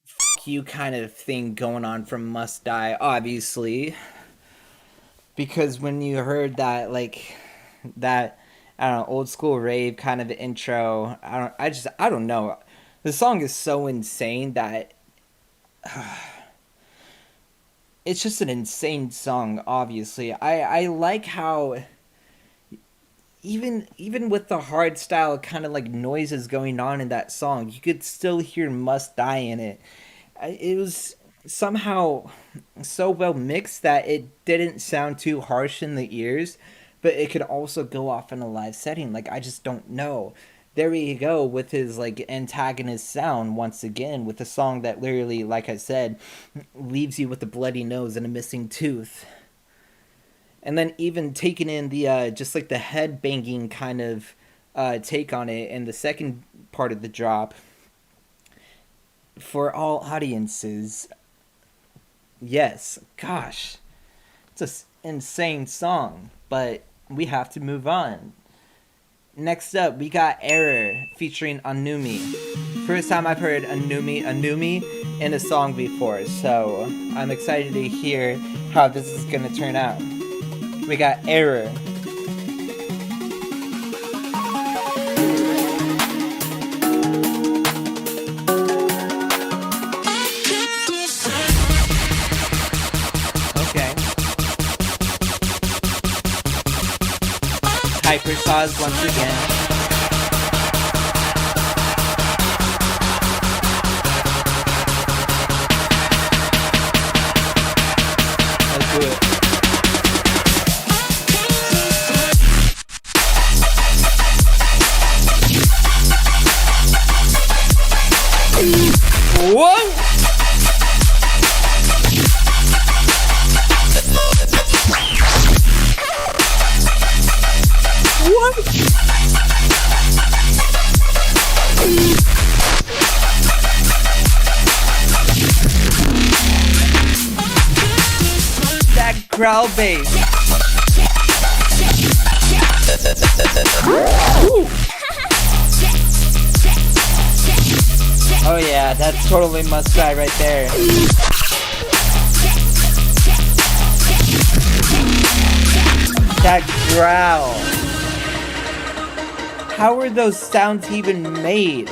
fuck you kind of thing going on from Must Die, obviously. Because when you heard that, like, that, I don't know, old school rave kind of intro, I don't know. The song is so insane that it's just an insane song, obviously. I like how even with the hard style kind of like noises going on in that song, you could still hear Must Die in it. It was somehow so well mixed that it didn't sound too harsh in the ears, but it could also go off in a live setting. Like, I just don't know. There we go with his like antagonist sound once again with a song that literally, like I said, leaves you with a bloody nose and a missing tooth. And then even taking in the just like the head banging kind of take on it in the second part of the drop for all audiences. Yes, gosh, insane song, but we have to move on. Next up, we got Error featuring Anumi. First time I've heard Anumi in a song before, so I'm excited to hear how this is gonna turn out. We got Error. Okay. Hypersause once again. Let's do it. What? That growl bass. Ooh. Oh yeah, that's totally must try right there. That growl. How were those sounds even made?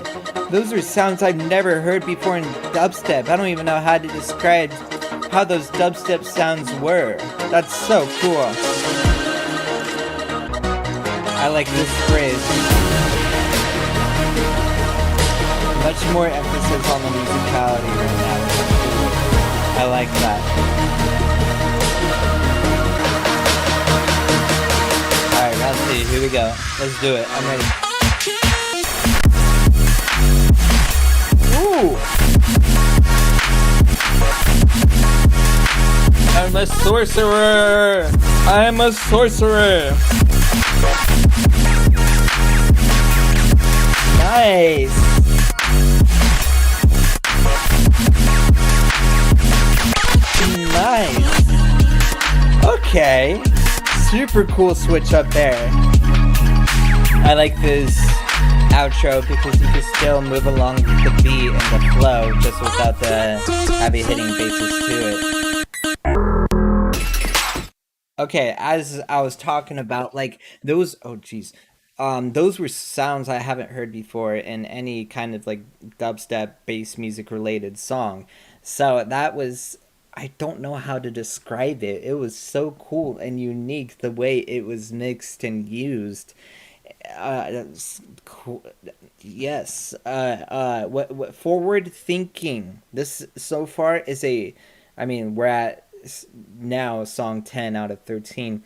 Those are sounds I've never heard before in dubstep. I don't even know how to describe how those dubstep sounds were. That's so cool. I like this phrase. Much more emphasis on the musicality right now. I like that. Alright, round 2, here we go. Let's do it. I'm ready. Ooh! I'm a sorcerer! I'm a sorcerer! Nice! Nice! Okay! Super cool switch up there. I like this outro because you can still move along with the beat and the flow just without the heavy hitting basses to it. Okay, as I was talking about, like, those, those were sounds I haven't heard before in any kind of, like, dubstep bass music related song. So that was, I don't know how to describe it. It was so cool and unique the way it was mixed and used. Cool. Yes. What forward thinking. This so far is we're at now song 10 out of 13.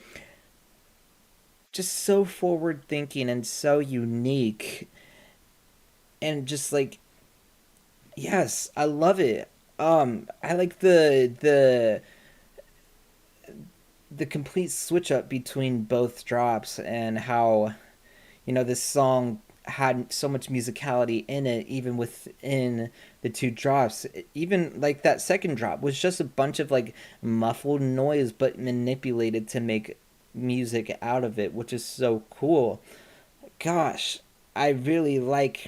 Just so forward thinking and so unique. And just like, yes, I love it. I like the complete switch up between both drops and how, this song had so much musicality in it, even within the two drops. Even like that second drop was just a bunch of like muffled noise, but manipulated to make music out of it, which is so cool. Gosh, I really like.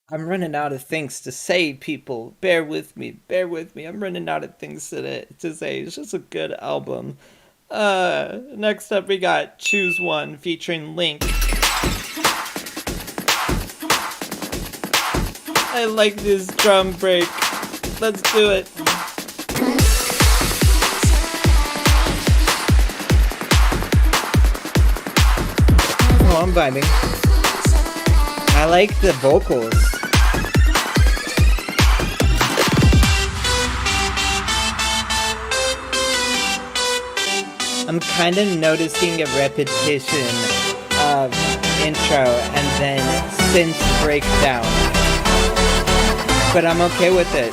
I'm running out of things to say, people. Bear with me. Bear with me. I'm running out of things to say. It's just a good album. Next up we got Choose One featuring Link. I like this drum break. Let's do it. Oh, I'm vibing. I like the vocals. I'm kind of noticing a repetition of intro and then synth breakdown. But I'm okay with it.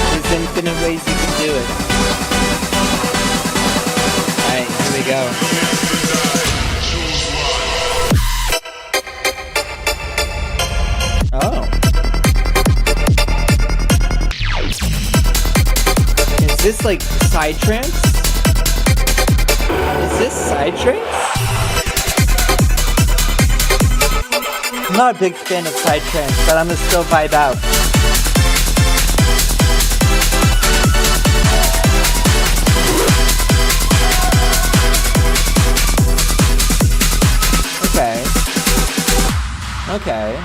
There's infinite ways you can do it. Alright, here we go. Oh. this like psytrance? Is this psytrance? I'm not a big fan of psytrance, but I'm gonna still vibe out. Okay. Okay.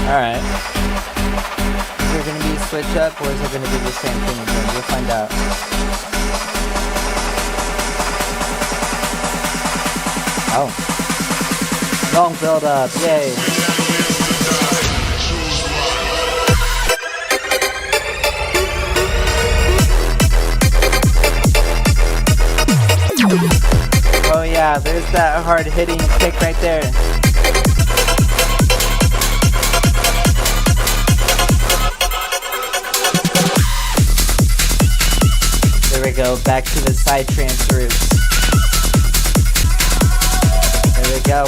Alright. Is there gonna be a switch up or is it gonna be the same thing again? We'll find out. Oh. Long build up, yay. Oh yeah, there's that hard hitting kick right there. There we go, back to the side trance roots. There we go.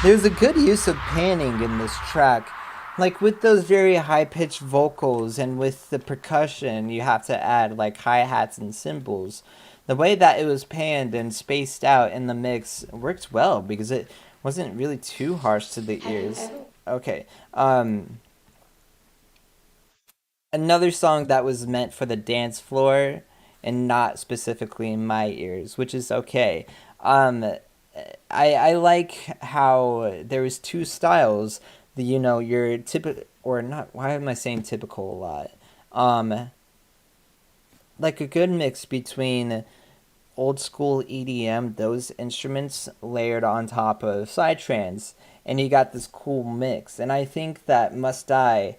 There's a good use of panning in this track. Like with those very high-pitched vocals and with the percussion, you have to add like hi-hats and cymbals. The way that it was panned and spaced out in the mix worked well because it wasn't really too harsh to the ears. Okay. Another song that was meant for the dance floor and not specifically in my ears, which is okay. I like how there was two styles. Your typical, or not, why am I saying typical a lot? Like a good mix between old school EDM, those instruments layered on top of psytrance, and you got this cool mix. And I think that Must Die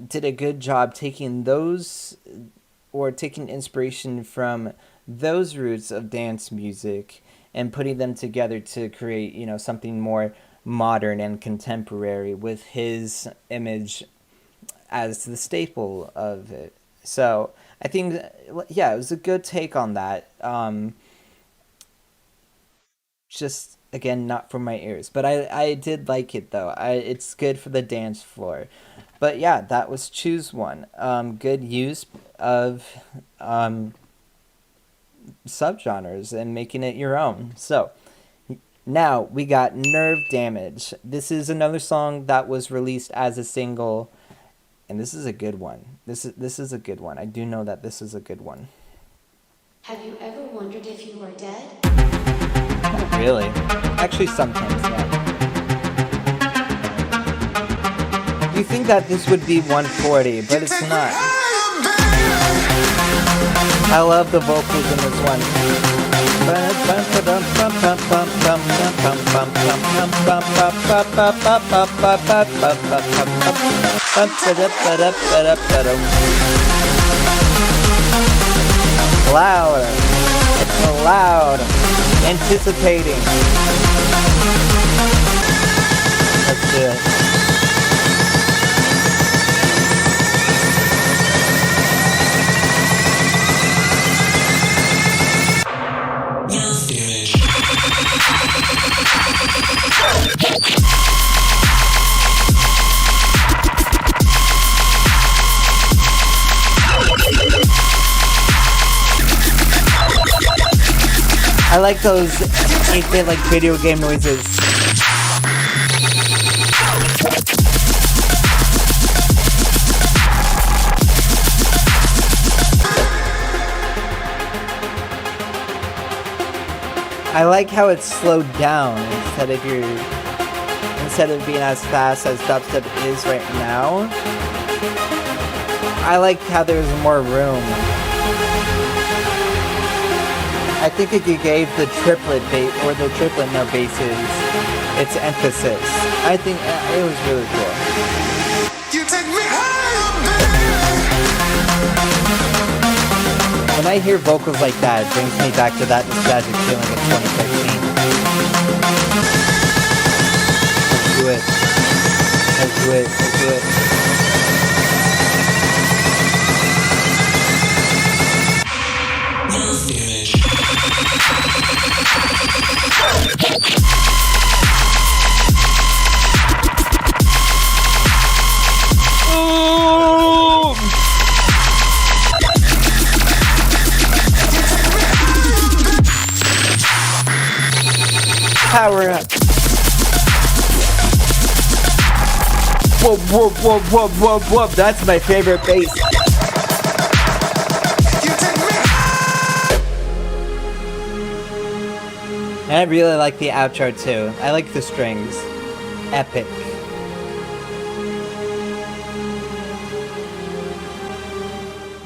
did a good job taking those, or taking inspiration from those roots of dance music and putting them together to create, something more modern and contemporary with his image as the staple of it. So I think, yeah, it was a good take on that. Just, again, not for my ears. But I did like it, though. It's good for the dance floor. But yeah, that was Choose One. Good use of subgenres and making it your own. So now we got Nerve Damage. This is another song that was released as a single, and this is a good one. This is a good one. I do know that this is a good one. Have you ever wondered if you were dead? Not really. Actually, sometimes, yeah. You think that this would be 140, but it's not. I love the vocals in this one. Loud. It's loud. Anticipating. Let's do it. I like those 8-bit like video game noises. I like how it's slowed down instead of being as fast as dubstep is right now. I like how there's more room. I think if you gave the triplet bass or the triplet note basses its emphasis, I think it was really cool. You take me higher, baby. When I hear vocals like that, it brings me back to that nostalgic feeling of 2013. Let's do it. Let's do it. Let's do it. Power up. Whoop, whoop, whoop, whoop, whoop, whoop. That's my favorite bass. And I really like the outro too. I like the strings. Epic.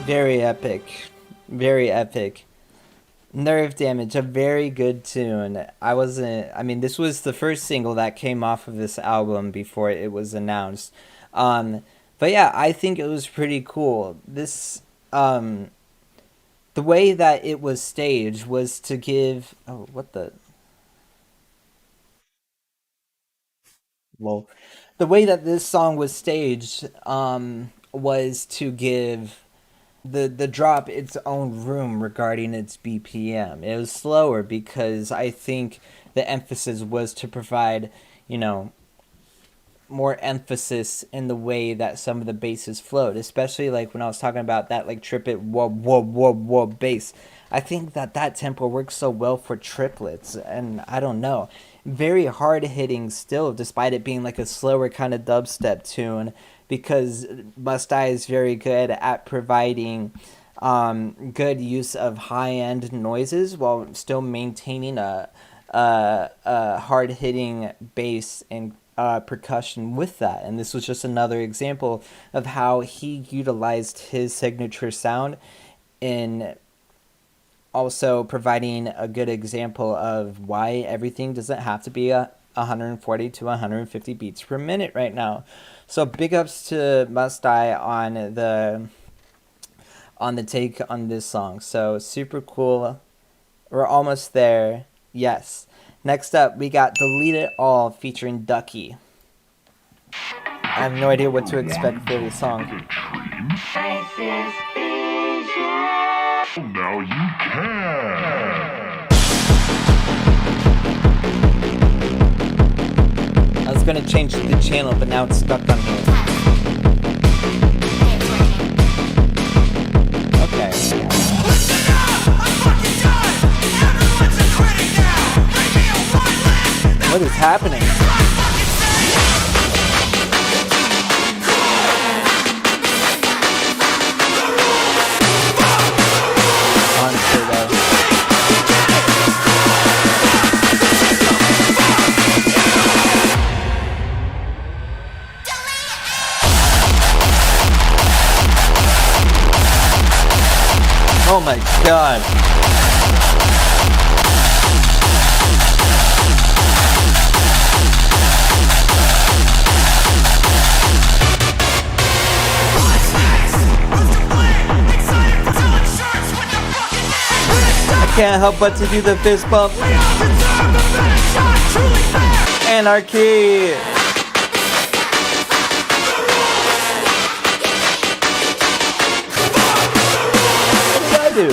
Very epic. Very epic. Nerve Damage, a very good tune. I mean, this was the first single that came off of this album before it was announced. But yeah, I think it was pretty cool. This, the way that it was staged was to give, oh, what the, well, the way that this song was staged, was to give the drop its own room regarding its BPM. It was slower because I think the emphasis was to provide, you know, more emphasis in the way that some of the basses flowed, especially like when I was talking about that like triplet whoa whoa whoa whoa bass. I think that that tempo works so well for triplets, and I don't know, very hard hitting still, despite it being like a slower kind of dubstep tune, because Must Die is very good at providing good use of high end noises while still maintaining a hard hitting bass and percussion with that. And this was just another example of how he utilized his signature sound in also providing a good example of why everything doesn't have to be 140 to 150 beats per minute right now. So big ups to Must Die on the take on this song. So super cool. We're almost there. Yes. Next up, we got Delete It All featuring Ducky. I have no idea what to expect for this song. Now you can. I was gonna change the channel, but now it's stuck on here. Okay. What is happening? Honestly, though. Oh my god. I can't help but to do the fist bump. Anarchy. What did I do?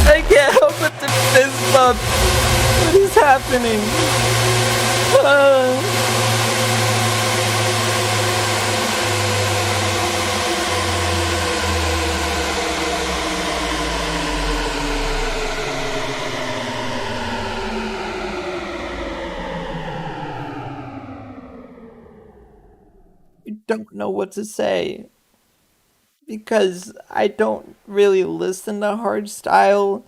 I can't help but to fist bump. What is happening? I don't know what to say because I don't really listen to hardstyle,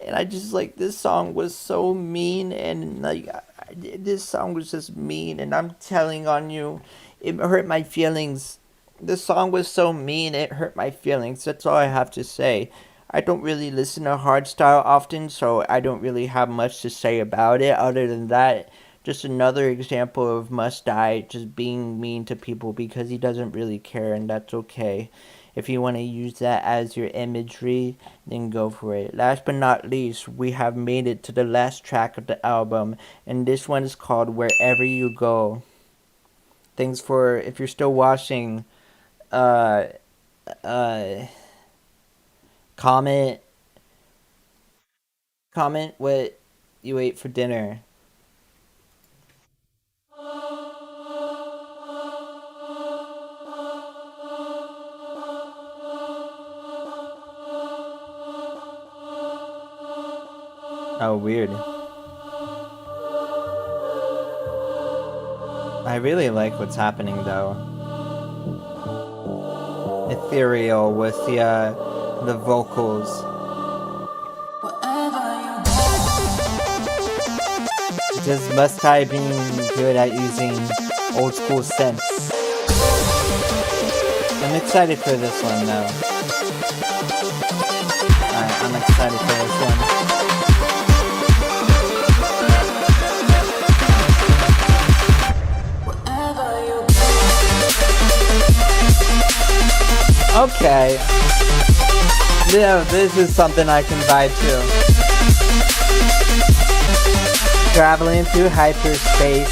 and I just like this song was so mean, and like this song was just mean, and I'm telling on you, it hurt my feelings. This song was so mean, it hurt my feelings. That's all I have to say. I don't really listen to hardstyle often, so I don't really have much to say about it. Other than that, just another example of Must Die just being mean to people because he doesn't really care, and that's okay. If you want to use that as your imagery, then go for it. Last but not least, we have made it to the last track of the album, and this one is called Wherever You Go. Thanks for, if you're still watching, uh, uh, comment what you ate for dinner. Oh, weird. I really like what's happening though. Ethereal with the vocals. Just Must I being good at using old school synths. I'm excited for this one though. Alright, I'm excited for this one. Okay. Yeah, this is something I can vibe to. Traveling through hyperspace.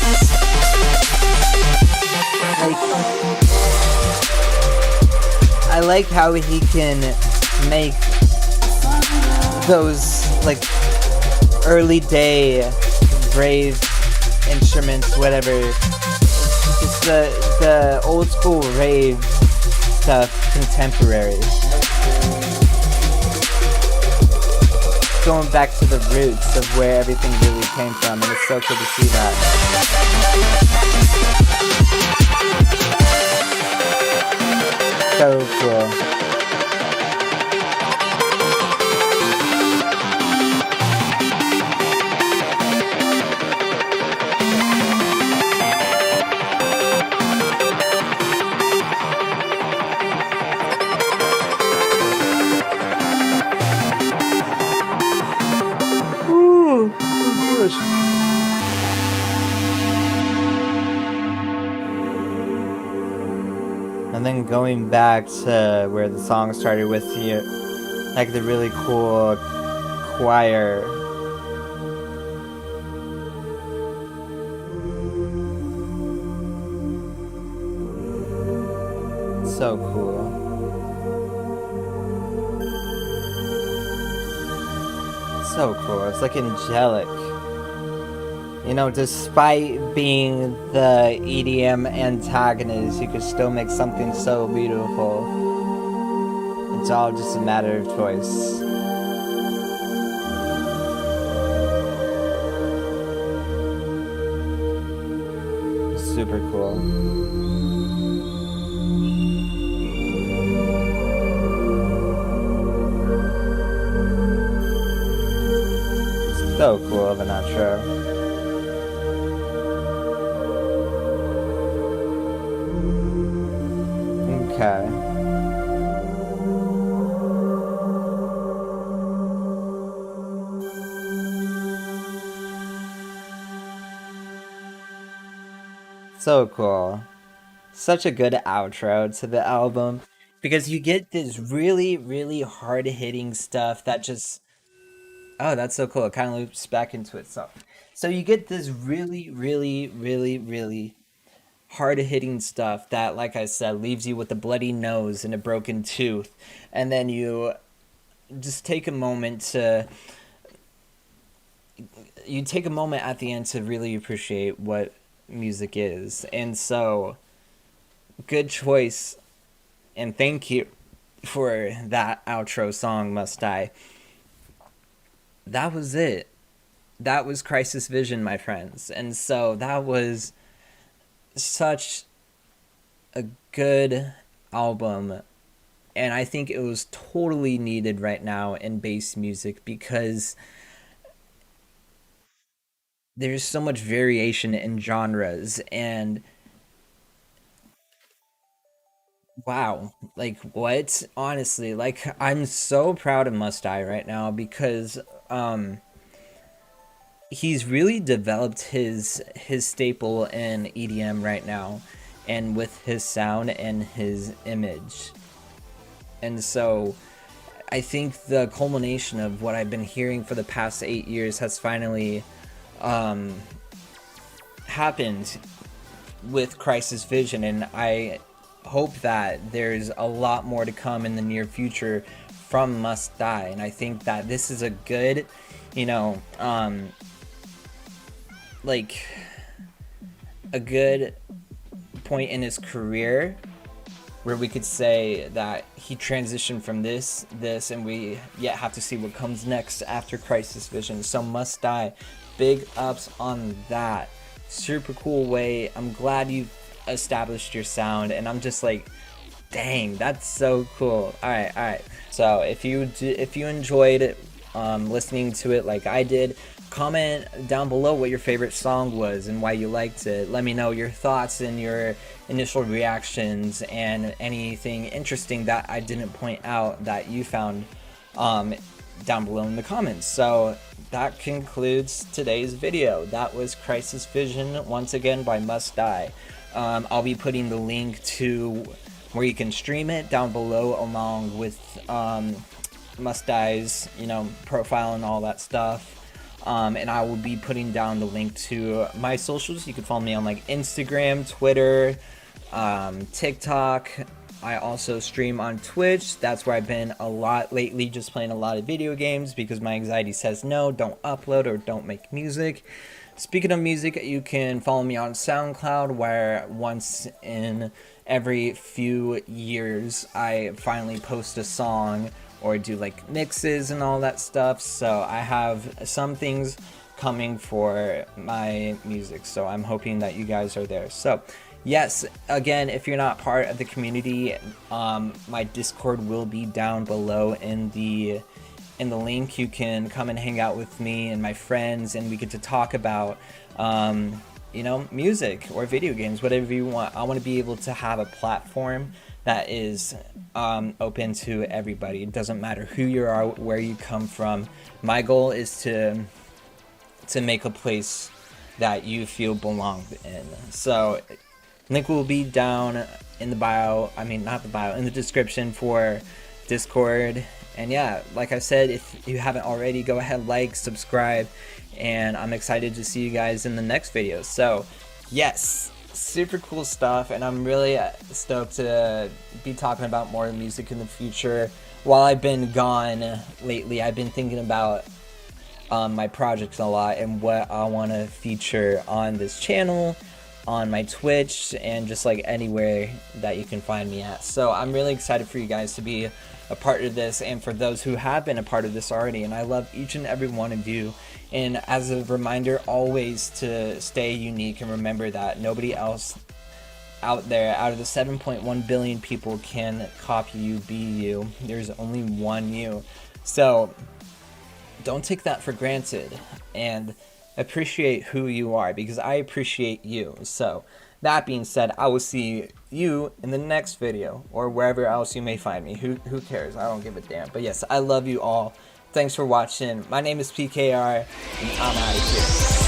I like how he can make those like early day brave instruments, whatever. Just the old school rave stuff contemporary. Going back to the roots of where everything really came from, and it's so cool to see that. So cool. And then going back to where the song started with like the really cool choir. So cool. So cool. It's like angelic. You know, despite being the EDM antagonist, you could still make something so beautiful. It's all just a matter of choice. Super cool. So cool of an outro. Okay. So cool. Such a good outro to the album because you get this really, really hard-hitting stuff that just... Oh, that's so cool. It kind of loops back into itself. So you get this really, really, really, really hard-hitting stuff that, like I said, leaves you with a bloody nose and a broken tooth. And then you just take a moment to... You take a moment at the end to really appreciate what music is. And so, good choice. And thank you for that outro song, Must I. That was it. That was Crisis Vision, my friends. And so that was such a good album. And I think it was totally needed right now in bass music because there's so much variation in genres. And wow, like what? Honestly, like I'm so proud of Must I right now because he's really developed his staple in EDM right now, and with his sound and his image. And so I think the culmination of what I've been hearing for the past 8 years has finally happened with Crisis Vision, and I hope that there's a lot more to come in the near future from Must Die, and I think that this is a good, you know, like a good point in his career where we could say that he transitioned from this, and we yet have to see what comes next after Crisis Vision. So Must Die, big ups on that. Super cool way. I'm glad you've established your sound, and I'm just like, dang, that's so cool. All right. So if you enjoyed listening to it like I did, comment down below what your favorite song was and why you liked it. Let me know your thoughts and your initial reactions and anything interesting that I didn't point out that you found down below in the comments. So that concludes today's video. That was Crisis Vision, once again, by Must Die. I'll be putting the link to where you can stream it down below, along with Must Die's, you know, profile and all that stuff. And I will be putting down the link to my socials. You can follow me on like Instagram, Twitter, TikTok. I also stream on Twitch. That's where I've been a lot lately, just playing a lot of video games because my anxiety says no, don't upload or don't make music. Speaking of music, you can follow me on SoundCloud, where once in every few years I finally post a song or do like mixes and all that stuff. So I have some things coming for my music, so I'm hoping that you guys are there. So yes, again, if you're not part of the community, my Discord will be down below in the link. You can come and hang out with me and my friends, and we get to talk about you know, music or video games, whatever you want. I want to be able to have a platform that is open to everybody. It doesn't matter who you are, where you come from. My goal is to make a place that you feel belong in. So link will be down in the bio, I mean not the bio, in the description for Discord. And yeah, like I said, if you haven't already, go ahead, like, subscribe, and I'm excited to see you guys in the next video. So yes, super cool stuff, and I'm really stoked to be talking about more music in the future. While I've been gone lately, I've been thinking about my projects a lot and what I want to feature on this channel, on my Twitch, and just like anywhere that you can find me at. So I'm really excited for you guys to be a part of this, and for those who have been a part of this already, and I love each and every one of you. And as a reminder, always to stay unique, and remember that nobody else out there, out of the 7.1 billion people, can copy you, be you. There's only one you. So don't take that for granted, and appreciate who you are, because I appreciate you. So that being said, I will see you in the next video, or wherever else you may find me. Who cares? I don't give a damn. But yes, I love you all. Thanks for watching. My name is PKR, and I'm out of here.